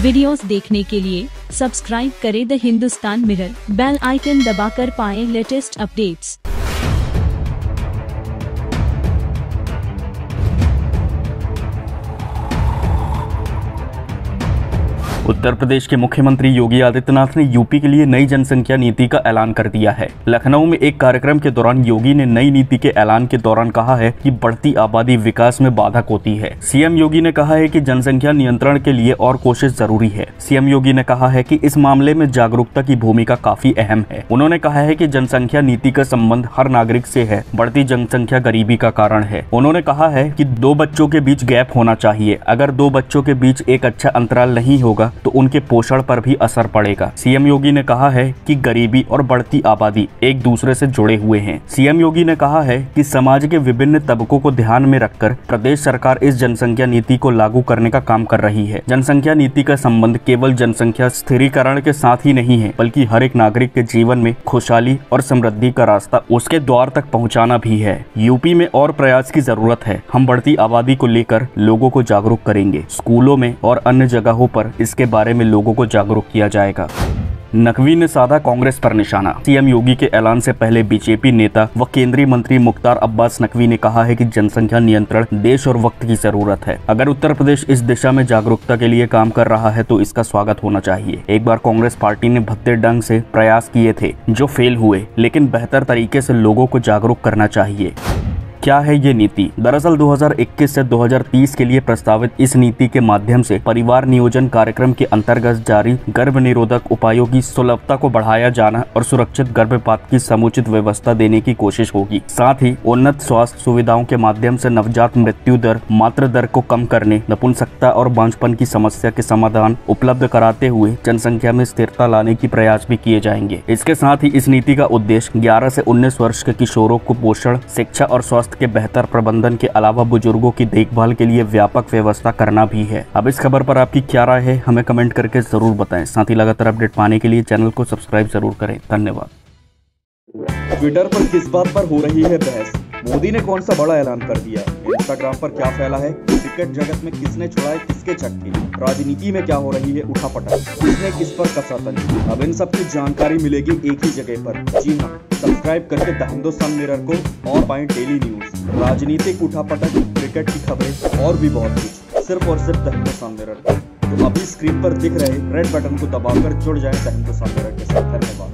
Videos देखने के लिए सब्सक्राइब करें the Hindustan Mirror, bell icon दबाकर पाएं लेटेस्ट अपडेट्स। उत्तर प्रदेश के मुख्यमंत्री योगी आदित्यनाथ ने यूपी के लिए नई जनसंख्या नीति का ऐलान कर दिया है। लखनऊ में एक कार्यक्रम के दौरान योगी ने नई नीति के ऐलान के दौरान कहा है कि बढ़ती आबादी विकास में बाधक होती है। सीएम योगी ने कहा है कि जनसंख्या नियंत्रण के लिए और कोशिश जरूरी है। सीएम योगी ने कहा है कि इस मामले में जागरूकता की भूमिका काफी अहम है। उन्होंने कहा है कि जनसंख्या नीति का संबंध हर नागरिक से है। बढ़ती जनसंख्या गरीबी का कारण है। उन्होंने कहा है कि 2 बच्चों के बीच गैप होना चाहिए। अगर 2 बच्चों के बीच एक अच्छा अंतराल नहीं होगा तो उनके पोषण पर भी असर पड़ेगा। सीएम योगी ने कहा है कि गरीबी और बढ़ती आबादी एक दूसरे से जुड़े हुए हैं। सीएम योगी ने कहा है कि समाज के विभिन्न तबकों को ध्यान में रखकर प्रदेश सरकार इस जनसंख्या नीति को लागू करने का काम कर रही है। जनसंख्या नीति का संबंध केवल जनसंख्या स्थिरीकरण के साथ ही नहीं है, बल्कि हर एक नागरिक के जीवन में खुशहाली और समृद्धि का रास्ता उसके द्वार तक पहुँचाना भी है। यूपी में और प्रयास की जरूरत है। हम बढ़ती आबादी को लेकर लोगों को जागरूक करेंगे। स्कूलों में और अन्य जगहों पर इसके बारे में लोगों को जागरूक किया जाएगा। नकवी ने साधा कांग्रेस पर निशाना। सीएम योगी के ऐलान से पहले बीजेपी नेता व केंद्रीय मंत्री मुख्तार अब्बास नकवी ने कहा है कि जनसंख्या नियंत्रण देश और वक्त की जरूरत है। अगर उत्तर प्रदेश इस दिशा में जागरूकता के लिए काम कर रहा है तो इसका स्वागत होना चाहिए। एक बार कांग्रेस पार्टी ने भद्दे ढंग से प्रयास किए थे जो फेल हुए, लेकिन बेहतर तरीके से लोगों को जागरूक करना चाहिए। क्या है ये नीति? दरअसल 2021 से 2030 के लिए प्रस्तावित इस नीति के माध्यम से परिवार नियोजन कार्यक्रम के अंतर्गत जारी गर्भ निरोधक उपायों की सुलभता को बढ़ाया जाना और सुरक्षित गर्भपात की समुचित व्यवस्था देने की कोशिश होगी। साथ ही उन्नत स्वास्थ्य सुविधाओं के माध्यम से नवजात मृत्यु दर, मातृ दर को कम करने, नपुंसकता और बांझपन की समस्या के समाधान उपलब्ध कराते हुए जनसंख्या में स्थिरता लाने की प्रयास भी किए जाएंगे। इसके साथ ही इस नीति का उद्देश्य 11 से 19 वर्ष के किशोरों को पोषण, शिक्षा और स्वास्थ्य के बेहतर प्रबंधन के अलावा बुजुर्गों की देखभाल के लिए व्यापक व्यवस्था करना भी है। अब इस खबर पर आपकी क्या राय है, हमें कमेंट करके जरूर बताएं। साथ ही लगातार अपडेट पाने के लिए चैनल को सब्सक्राइब जरूर करें। धन्यवाद। ट्विटर पर किस बात पर हो रही है बहस? मोदी ने कौन सा बड़ा ऐलान कर दिया? इंस्टाग्राम पर क्या फैला है? क्रिकेट जगत में किसने छुड़ाए किसके चक्के? राजनीति में क्या हो रही है उठापटक? किसने किस पर कसा तंज? अब इन सब की जानकारी मिलेगी एक ही जगह पर। जी हाँ, सब्सक्राइब करके द हिंदुस्तान मिरर को और पाएं डेली न्यूज, राजनीतिक उठापटक, क्रिकेट की खबरें और भी बहुत कुछ, सिर्फ और सिर्फ द हिंदुस्तान मिरर। तो अभी स्क्रीन पर दिख रहे रेड बटन को दबाकर जुड़ जाएं द हिंदुस्तान मिरर के साथ। धन्यवाद।